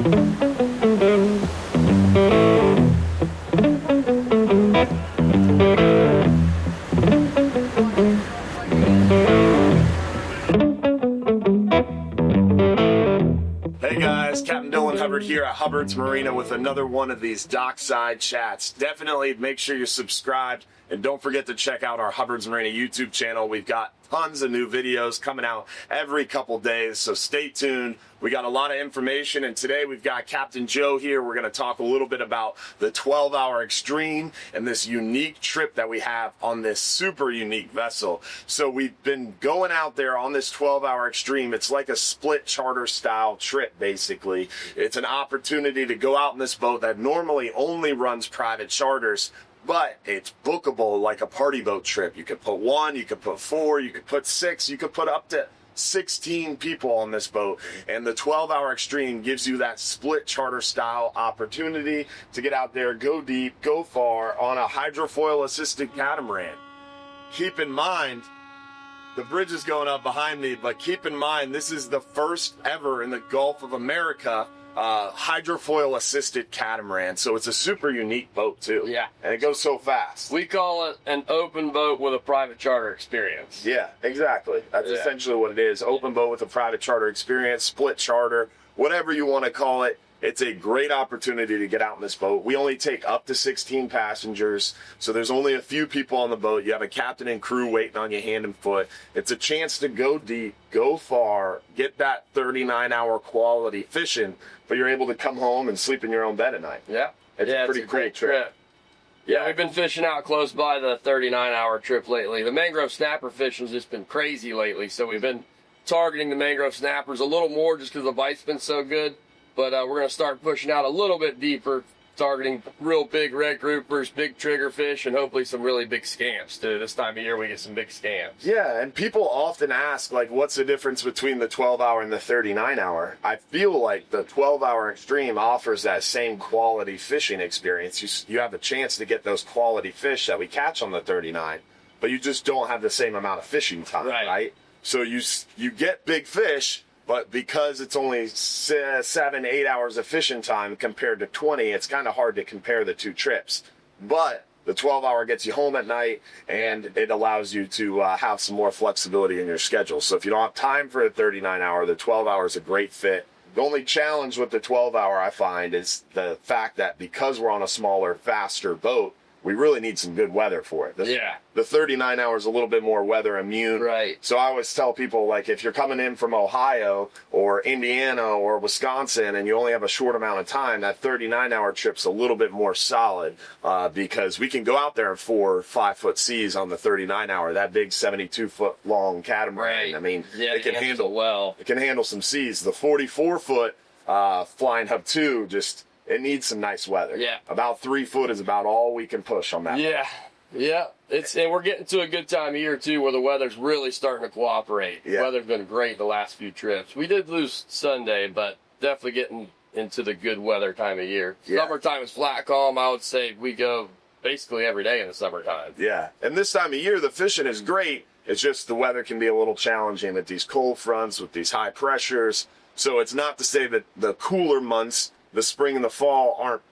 Hey guys, Captain Hubbard here at Hubbard's Marina with another one of these Dockside Chats. Definitely make sure you're subscribed and don't forget to check out our Hubbard's Marina YouTube channel. We've got tons of new videos coming out every couple days, so stay tuned. We got a lot of information, and today we've got Captain Joe here. We're going to talk a little bit about the 12-hour Extreme and this unique trip that we have on this super unique vessel. So we've been going out there on this 12-hour Extreme. It's like a split charter style trip, basically. It's an opportunity to go out in this boat that normally only runs private charters, but it's bookable like a party boat trip. You could put 1, you could put 4, you could put 6, you could put up to 16 people on this boat, and the 12-hour Extreme gives you that split charter style opportunity to get out there, go deep, go far on a hydrofoil assisted catamaran. Keep in mind, the bridge is going up behind me, but keep in mind this is the first ever in the Gulf of America hydrofoil assisted catamaran, so it's a super unique boat too. Yeah, and it goes so fast. We call it an open boat with a private charter experience. Yeah, exactly. That's essentially what it is. Open boat with a private charter experience, split charter, whatever you want to call it. It's a great opportunity to get out in this boat. We only take up to 16 passengers, so there's only a few people on the boat. You have a captain and crew waiting on you hand and foot. It's a chance to go deep, go far, get that 39-hour quality fishing, but you're able to come home and sleep in your own bed at night. Yeah. It's a pretty great trip. Yeah, we've been fishing out close by the 39-hour trip lately. The mangrove snapper fishing's just been crazy lately, so we've been targeting the mangrove snappers a little more just because the bite's been so good. But we're going to start pushing out a little bit deeper, targeting real big red groupers, big trigger fish, and hopefully some really big scamps too. This time of year we get some big scamps. Yeah, and people often ask, like, what's the difference between the 12-hour and the 39-hour? I feel like the 12-hour Extreme offers that same quality fishing experience. You have a chance to get those quality fish that we catch on the 39, but you just don't have the same amount of fishing time, right? So you get big fish, but because it's only 7-8 hours of fishing time compared to 20, it's kind of hard to compare the two trips. But the 12-hour gets you home at night, and it allows you to have some more flexibility in your schedule. So if you don't have time for a 39-hour, the 12-hour is a great fit. The only challenge with the 12-hour I find is the fact that because we're on a smaller, faster boat, we really need some good weather for it. The 39-hour is a little bit more weather immune. Right. So I always tell people, like, if you're coming in from Ohio or Indiana or Wisconsin and you only have a short amount of time, that 39-hour trip's a little bit more solid because we can go out there in 4 or 5 foot seas on the 39-hour. That big 72-foot long catamaran. Right. I mean, it can handle well. It can handle some seas. The 44-foot Flying Hub 2 just... it needs some nice weather. Yeah. About 3 foot is about all we can push on that. Yeah. Yeah. And we're getting to a good time of year, too, where the weather's really starting to cooperate. Yeah. The weather's been great the last few trips. We did lose Sunday, but definitely getting into the good weather time of year. Yeah. Summertime is flat calm. I would say we go basically every day in the summertime. Yeah. And this time of year, the fishing is great. It's just the weather can be a little challenging with these cold fronts, with these high pressures. So it's not to say that the cooler months, the spring and the fall, aren't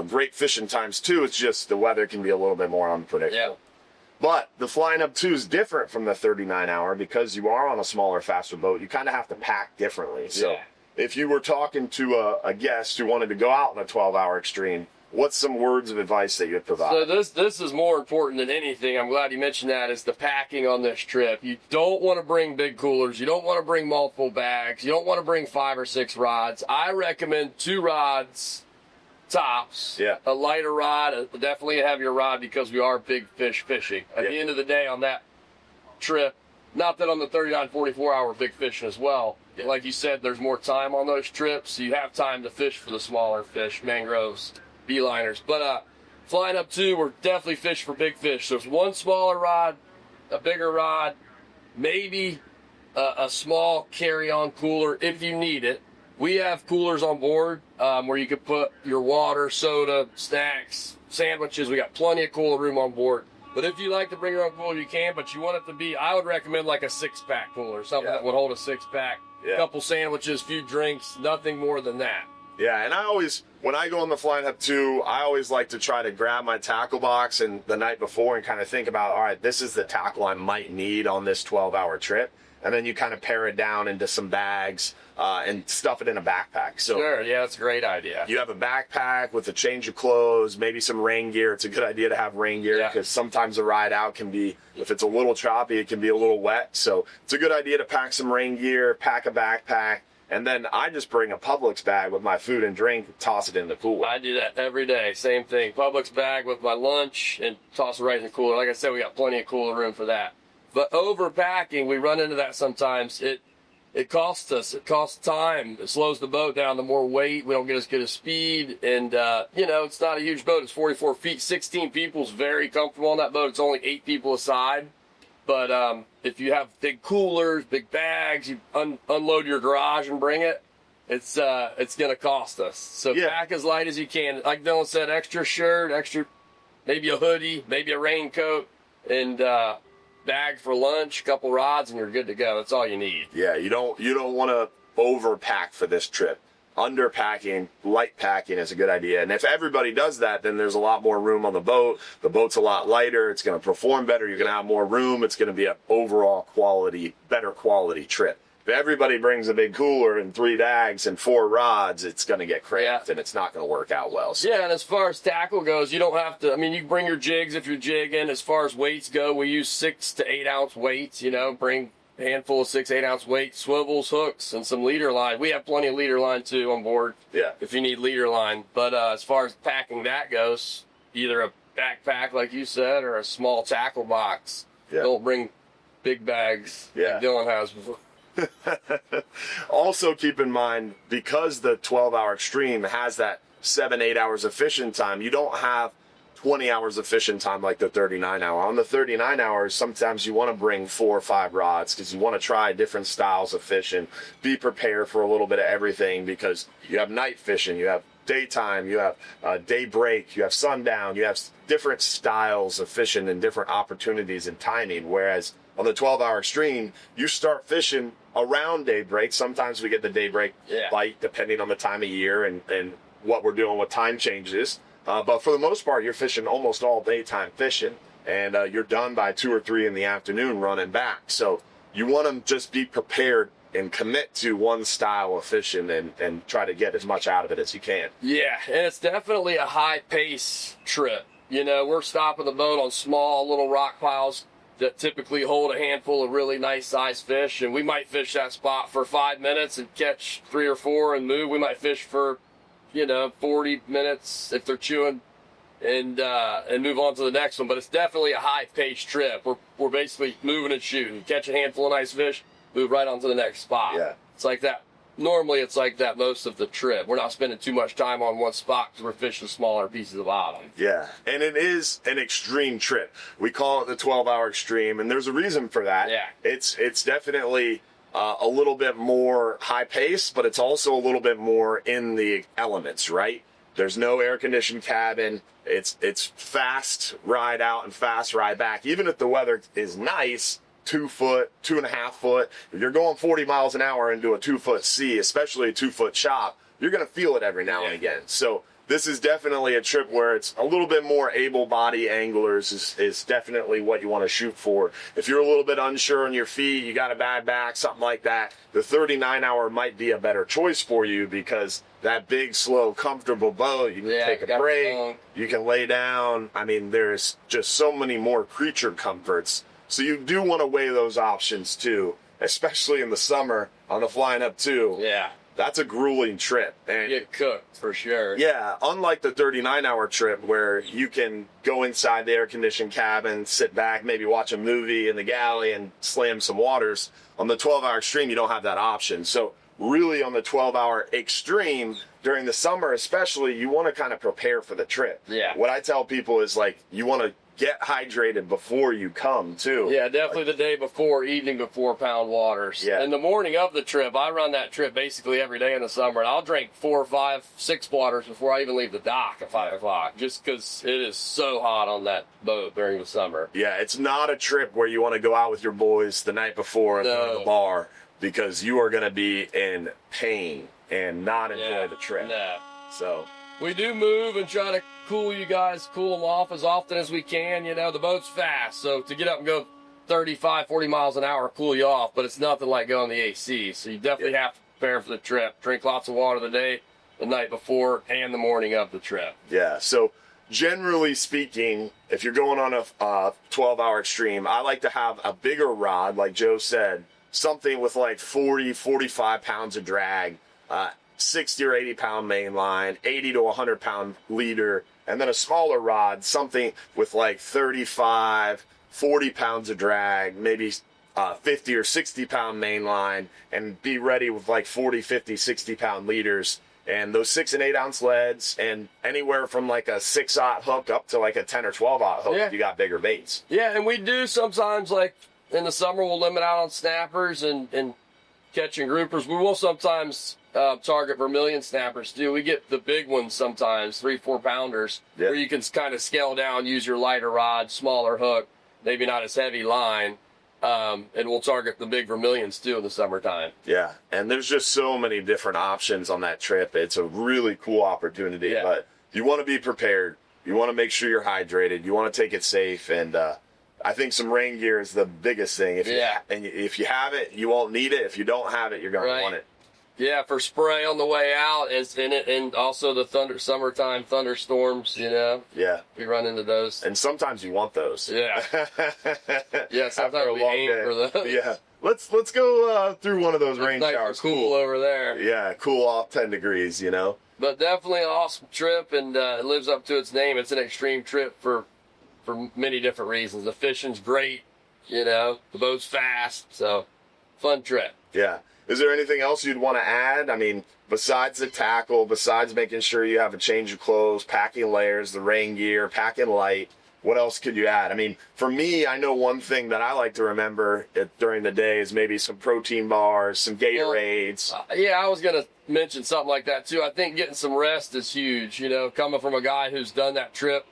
great fishing times too. It's just the weather can be a little bit more unpredictable. Yeah. But the Flying Hub 2 is different from the 39-hour because you are on a smaller, faster boat. You kind of have to pack differently. So if you were talking to a guest who wanted to go out in a 12-hour Extreme, what's some words of advice that you'd provide? So this is more important than anything. I'm glad you mentioned that, is the packing on this trip. You don't want to bring big coolers. You don't want to bring multiple bags. You don't want to bring 5 or 6 rods. I recommend 2 rods tops. Yeah. A lighter rod. Definitely have your rod because we are big fish fishing. At the end of the day on that trip, not that on the 39, 44-hour big fishing as well. Yeah. Like you said, there's more time on those trips, so you have time to fish for the smaller fish, mangroves, beeliners. But Flying Hub 2, we're definitely fishing for big fish. So it's 1 smaller rod, a bigger rod, maybe a small carry-on cooler if you need it. We have coolers on board where you could put your water, soda, snacks, sandwiches. We got plenty of cooler room on board. But if you like to bring your own cooler, you can. But you want it to be, I would recommend like a 6-pack cooler, something that would hold a 6-pack. A couple sandwiches, few drinks, nothing more than that. Yeah, and when I go on the Flying Hub 2, I always like to try to grab my tackle box and the night before and kind of think about, all right, this is the tackle I might need on this 12-hour trip. And then you kind of pare it down into some bags and stuff it in a backpack. So sure, yeah, that's a great idea. You have a backpack with a change of clothes, maybe some rain gear. It's a good idea to have rain gear because sometimes the ride out can be, if it's a little choppy, it can be a little wet. So it's a good idea to pack some rain gear, pack a backpack. And then I just bring a Publix bag with my food and drink, toss it in the cooler. I do that every day. Same thing. Publix bag with my lunch and toss it right in the cooler. Like I said, we got plenty of cooler room for that. But overpacking, we run into that sometimes. It costs us. It costs time. It slows the boat down. The more weight, we don't get as good a speed. And, it's not a huge boat. It's 44 feet. 16 people is very comfortable on that boat. It's only 8 people aside. But if you have big coolers, big bags, you unload your garage and bring it, it's going to cost us. So pack as light as you can. Like Dylan said, extra shirt, maybe a hoodie, maybe a raincoat, and bag for lunch, a couple rods, and you're good to go. That's all you need. Yeah, you don't want to overpack for this trip. Underpacking, light packing is a good idea. And if everybody does that, then there's a lot more room on the boat. The boat's a lot lighter. It's going to perform better. You're going to have more room. It's going to be an overall better quality trip. If everybody brings a big cooler and 3 bags and 4 rods, it's going to get cramped and it's not going to work out well. So. Yeah, and as far as tackle goes, you don't have to, you can bring your jigs if you're jigging. As far as weights go, we use 6 to 8 ounce weights, bring handful of 6-8 ounce weight, swivels, hooks, and some leader line. We have plenty of leader line too on board. Yeah. If you need leader line, but as far as packing that goes, either a backpack like you said or a small tackle box. Yeah. Don't bring big bags like Dylan has before. Also keep in mind, because the 12-hour Extreme has that 7-8 hours of fishing time, you don't have 20 hours of fishing time like the 39-hour. On the 39 hours, sometimes you want to bring 4 or 5 rods because you want to try different styles of fishing. Be prepared for a little bit of everything because you have night fishing, you have daytime, you have daybreak, you have sundown, you have different styles of fishing and different opportunities and timing. Whereas on the 12-hour Extreme, you start fishing around daybreak. Sometimes we get the daybreak bite depending on the time of year and what we're doing with time changes. But for the most part, you're fishing almost all daytime fishing, and you're done by 2 or 3 in the afternoon running back. So you want to just be prepared and commit to one style of fishing and try to get as much out of it as you can. Yeah, and it's definitely a high-pace trip. We're stopping the boat on small little rock piles that typically hold a handful of really nice-sized fish, and we might fish that spot for 5 minutes and catch 3 or 4 and move. We might fish for 40 minutes if they're chewing and move on to the next one. But it's definitely a high-paced trip. We're basically moving and shooting. Catch a handful of nice fish, move right on to the next spot. Yeah. It's like that. Normally it's like that most of the trip. We're not spending too much time on one spot because we're fishing smaller pieces of bottom. Yeah, and it is an extreme trip. We call it the 12-hour Extreme, and there's a reason for that. Yeah. It's definitely a little bit more high pace, but it's also a little bit more in the elements, right? There's no air-conditioned cabin. It's fast ride out and fast ride back. Even if the weather is nice, 2 foot, 2.5 foot, if you're going 40 miles an hour into a 2-foot sea, especially a 2-foot chop, you're going to feel it every now and again. So this is definitely a trip where it's a little bit more able-bodied anglers is definitely what you want to shoot for. If you're a little bit unsure on your feet, you got a bad back, something like that, the 39-hour might be a better choice for you because that big, slow, comfortable boat, you can take a break, you can lay down. There's just so many more creature comforts. So you do want to weigh those options too, especially in the summer on the Flying Hub 2. Yeah. That's a grueling trip. And get cooked for sure. Yeah, unlike the 39-hour trip where you can go inside the air-conditioned cabin, sit back, maybe watch a movie in the galley and slam some waters. On the 12-hour Extreme, you don't have that option. So really on the 12-hour Extreme, during the summer especially, you want to kind of prepare for the trip. Yeah. What I tell people is you want to get hydrated before you come too. Yeah, definitely the day before, evening before, pound waters. Yeah. And the morning of the trip, I run that trip basically every day in the summer, and I'll drink 4, 5, 6 waters before I even leave the dock at 5 o'clock, just because it is so hot on that boat during the summer. Yeah, it's not a trip where you want to go out with your boys the night before and go to the bar, because you are going to be in pain and not enjoy the trip. Nah. So We do move and try to cool them off as often as we can. You know, the boat's fast, so to get up and go 35, 40 miles an hour cool you off, but it's nothing like going the AC. So you definitely have to prepare for the trip. Drink lots of water the day, the night before, and the morning of the trip. Yeah, so generally speaking, if you're going on a 12-hour extreme, I like to have a bigger rod, like Joe said, something with like 40, 45 pounds of drag, 60 or 80 pound main line, 80 to 100 pound leader, and then a smaller rod, something with like 35, 40 pounds of drag, maybe 50 or 60 pound main line, and be ready with like 40, 50, 60 pound leaders. And those 6 and 8 ounce leads, and anywhere from like a 6/0 hook up to like a 10 or 12/0 hook, if you got bigger baits. Yeah, and we do sometimes, like in the summer, we'll limit out on snappers and catching groupers. We will sometimes target vermilion snappers too. We get the big ones sometimes, 3-4 pounders, where you can kind of scale down, use your lighter rod, smaller hook, maybe not as heavy line. And we'll target the big vermilions too in the summertime. Yeah, and there's just so many different options on that trip. It's a really cool opportunity, but you want to be prepared. You want to make sure you're hydrated. You want to take it safe, and I think some rain gear is the biggest thing. If you have it, you won't need it. If you don't have it, you're going to want it. Yeah, for spray on the way out, it's in it, and also the summertime thunderstorms, you know. Yeah. We run into those. And sometimes you want those. Yeah. Yeah, sometimes we aim for those. Yeah. Let's go through one of those rain showers. Cool over there. Yeah, cool off 10 degrees, you know. But definitely an awesome trip, and it lives up to its name. It's an extreme trip for many different reasons. The fishing's great, you know. The boat's fast, so fun trip. Yeah. Is there anything else you'd want to add? I mean, besides the tackle, besides making sure you have a change of clothes, packing layers, the rain gear, packing light, what else could you add? I mean, for me, I know one thing that I like to remember during the day is maybe some protein bars, some Gatorades. Yeah, I was going to mention something like that too. I think getting some rest is huge, you know, coming from a guy who's done that trip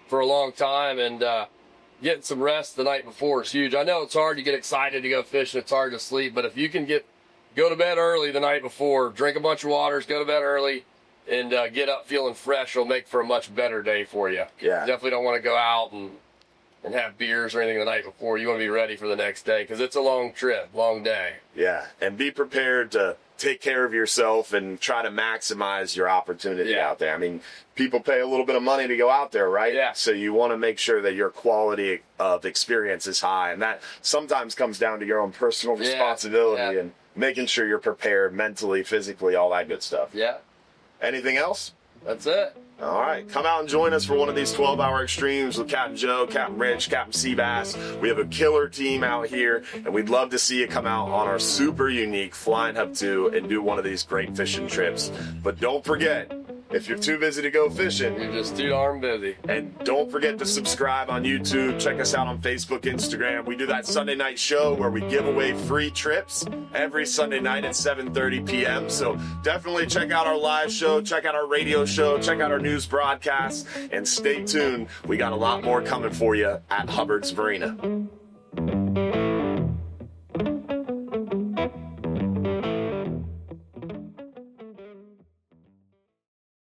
for a long time, and getting some rest the night before is huge. I know it's hard to get excited to go fishing. It's hard to sleep, but if you can go to bed early the night before, drink a bunch of waters, go to bed early, and get up feeling fresh, it'll make for a much better day for you. Yeah. You definitely don't want to go out and have beers or anything the night before. You want to be ready for the next day, because it's a long trip, long day. Yeah, and be prepared to take care of yourself and try to maximize your opportunity out there. I mean, people pay a little bit of money to go out there, right? Yeah. So you want to make sure that your quality of experience is high, and that sometimes comes down to your own personal responsibility and making sure you're prepared mentally, physically, all that good stuff. Yeah. Anything else? That's it. All right. Come out and join us for one of these 12-hour extremes with Captain Joe, Captain Rich, Captain Seabass. We have a killer team out here, and we'd love to see you come out on our super unique Flying Hub 2 and do one of these great fishing trips. But don't forget, if you're too busy to go fishing, You're just too darn busy. and don't forget to subscribe on YouTube. Check us out on Facebook, Instagram. We do that Sunday night show where we give away free trips every Sunday night at 7:30 p.m. So definitely check out our live show, check out our radio show, check out our news broadcasts, and stay tuned. We got a lot more coming for you at Hubbard's Marina.